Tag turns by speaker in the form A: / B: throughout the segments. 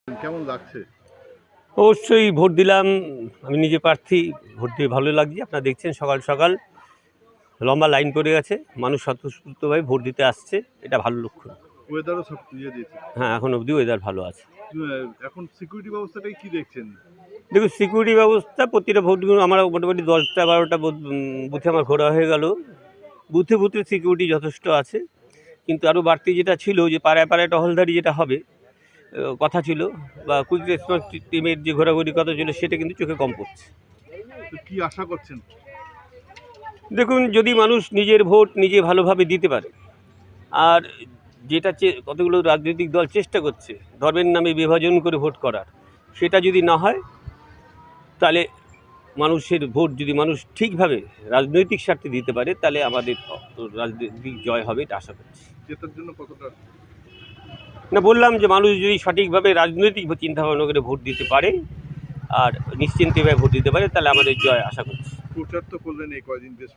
A: কেমন লাগছে?
B: অবশ্যই ভোট দিলাম। আমি নিজে প্রার্থী, ভোট দিয়ে ভালো লাগছে। আপনারা দেখছেন সকাল সকাল লম্বা লাইন পড়ে গেছে, মানুষ স্বতঃস্ফূর্তভাবে ভোট দিতে আসছে, এটা ভালো লক্ষণ।
A: ওয়েদারও সব দিয়ে দিয়েছে।
B: হ্যাঁ, এখন অবধি ওয়েদার ভালো আছে।
A: এখন সিকিউরিটি ব্যবস্থাটাই কি দেখছেন?
B: দেখুন, সিকিউরিটি ব্যবস্থা প্রতিটা ভোটগুলো আমার মোটামুটি 10টা-12টা বুথে আমার ঘোরা হয়ে গেল। বুথে বুথে সিকিউরিটি যথেষ্ট আছে, কিন্তু আরও বাড়তি যেটা ছিল যে পাড়ায় পাড়ায় টহলদারি যেটা হবে কথা ছিল, বা কুইক রেসপন্স টিমের যে ঘোরাঘুরি কথা ছিল, সেটা কিন্তু চোখে কম পড়ছে।
A: তো কি আশা করছেন?
B: দেখুন, যদি মানুষ নিজের ভোট নিজে ভালোভাবে দিতে পারে, আর যেটা কতগুলো রাজনৈতিক দল চেষ্টা করছে ধর্মের নামে বিভাজন করে ভোট করার, সেটা যদি না হয়, তাহলে মানুষের ভোট যদি মানুষ ঠিকভাবে রাজনৈতিক স্বার্থে দিতে পারে, তাহলে আমাদের রাজনৈতিক জয় হবে, এটা আশা করছি।
A: জেতার জন্য কতটা?
B: না, বললাম যে মানুষ যদি সঠিকভাবে রাজনৈতিক চিন্তাভাবনা করে ভোট দিতে পারে আর নিশ্চিন্তভাবে ভোট দিতে পারে, তাহলে আমাদের জয় আশা করছি।
A: প্রচার তো করলেন এই কয়দিন বেশ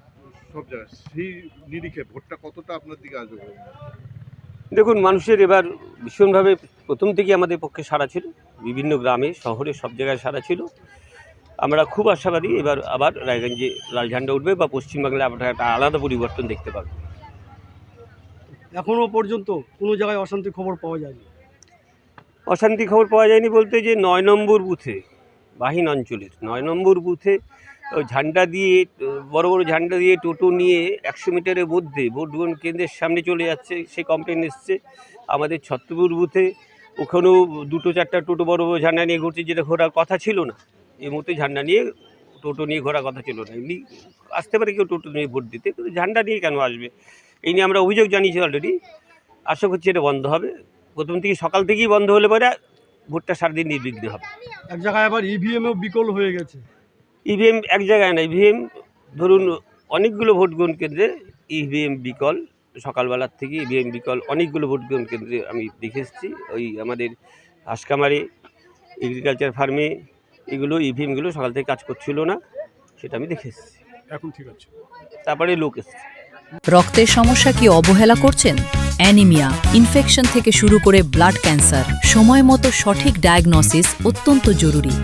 A: সব জায়গায়, সেই নিরিখে ভোটটা কতটা আপনার দিকে আসবে?
B: দেখুন, মানুষের এবার ভীষণভাবে প্রথম থেকে আমাদের পক্ষে সাড়া ছিল, বিভিন্ন গ্রামে শহরে সব জায়গায় সাড়া ছিল। আমরা খুব আশাবাদী এবার আবার রায়গঞ্জে লাল ঝান্ডা উঠবে, বা পশ্চিমবাংলায় আমরা একটা আলাদা পরিবর্তন দেখতে পাবো।
C: এখনও পর্যন্ত কোনো জায়গায় অশান্তির খবর পাওয়া যায়নি।
B: অশান্তি খবর পাওয়া যায়নি বলতে, যে 9 নম্বর বুথে, বাহিন অঞ্চলের 9 নম্বর বুথে ঝান্ডা দিয়ে, বড় বড় ঝান্ডা দিয়ে টোটো নিয়ে 100 মিটারের মধ্যে ভোট গ্রহণ কেন্দ্রের সামনে চলে যাচ্ছে, সেই কমপ্লেন এসছে। আমাদের ছত্রপুর বুথে ওখানেও 2-4টা টোটো বড় বড় ঝান্ডা নিয়ে ঘুরছে, যেটা ঘোরার কথা ছিল না। এই মুহূর্তে ঝান্ডা নিয়ে, টোটো নিয়ে ঘোরার কথা ছিল না। এমনি আসতে পারে কেউ টোটো নিয়ে ভোট দিতে, কিন্তু ঝান্ডা নিয়ে কেন আসবে? এই নিয়ে আমরা অভিযোগ জানিয়েছি অলরেডি। আশা করছি এটা বন্ধ হবে। প্রথম থেকে সকাল থেকেই বন্ধ হলে পরে ভোটটা সারাদিন নির্বিঘ্ন হবে।
C: এক জায়গায় আবার ইভিএমও বিকল হয়ে গেছে।
B: ইভিএম এক জায়গায় না, ইভিএম ধরুন অনেকগুলো ভোট গ্রহণ কেন্দ্রে ইভিএম বিকল। সকালবেলার থেকে ইভিএম বিকল অনেকগুলো ভোট গ্রহণ কেন্দ্রে আমি দেখে এসেছি। ওই আমাদের হাসকামারে, এগ্রিকালচার ফার্মে, এগুলো ইভিএমগুলো সকাল থেকে কাজ করছিল না, সেটা আমি দেখে এসেছি।
A: এখন ঠিক আছে।
B: তারপরে লোক এসছে।
D: রক্তের সমস্যা কি অবহেলা করছেন? অ্যানিমিয়া, ইনফেকশন থেকে শুরু করে ব্লাড ক্যান্সার, সময় মতো সঠিক ডায়াগনোসিস অত্যন্ত জরুরি।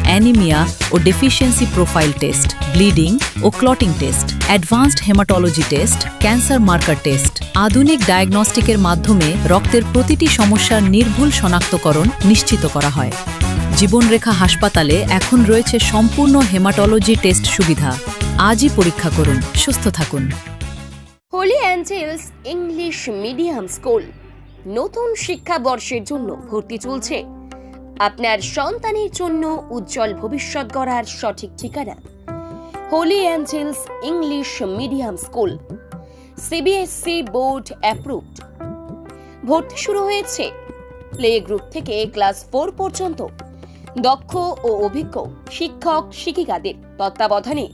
D: অ্যানিমিয়া ও ডেফিসিয়েন্সি প্রোফাইল টেস্ট, ব্লিডিং ও clotting test, advanced haematology test, cancer marker test, আধুনিক ডায়াগনস্টিকের মাধ্যমে রক্তের প্রতিটি সমস্যার নির্ভুল শনাক্তকরণ নিশ্চিত করা হয়। জীবনরেখা হাসপাতালে এখন রয়েছে সম্পূর্ণ হেমাটোলজি টেস্ট সুবিধা। আজই পরীক্ষা করুন, সুস্থ থাকুন।
E: Holy Angels English Medium School নতুন শিক্ষাবর্ষের জন্য ভর্তি চলছে। আপনার সন্তানের জন্য উজ্জ্বল ভবিষ্যৎ গড়ার সঠিক ঠিকানা Holy Angels English Medium School, CBSE board approved. ভর্তি শুরু হয়েছে প্লে গ্রুপ থেকে ক্লাস 4 পর্যন্ত। দক্ষ ও অভিজ্ঞ শিক্ষক শিক্ষিকাদের তত্ত্বাবধানে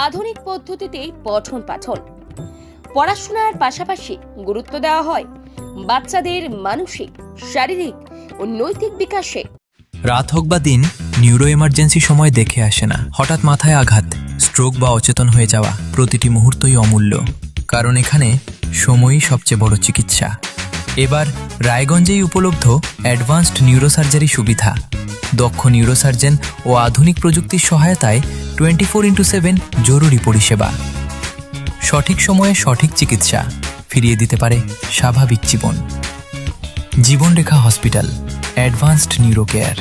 E: আধুনিক পদ্ধতিতে পঠন পাঠন। পড়াশোনার পাশাপাশি গুরুত্ব দেওয়া হয় বাচ্চাদের মানসিক, শারীরিক ও নৈতিক বিকাশে।
F: রাত হোক বা দিন, নিউরো এমার্জেন্সি সময় দেখে আসে না। হঠাৎ মাথায় আঘাত, স্ট্রোক বা অচেতন হয়ে যাওয়া, প্রতিটি মুহূর্তই অমূল্য। কারণ এখানে সময়ই সবচেয়ে বড় চিকিৎসা। এবার রায়গঞ্জেই উপলব্ধ অ্যাডভান্সড নিউরোসার্জারি সুবিধা। দক্ষ নিউরোসার্জন ও আধুনিক প্রযুক্তির সহায়তায় 24x7 জরুরি পরিষেবা। সঠিক সময়ে সঠিক চিকিৎসা ফিরিয়ে দিতে পারে স্বাভাবিক জীবন। জীবনরেখা হসপিটাল, অ্যাডভান্সড নিউরো কেয়ার।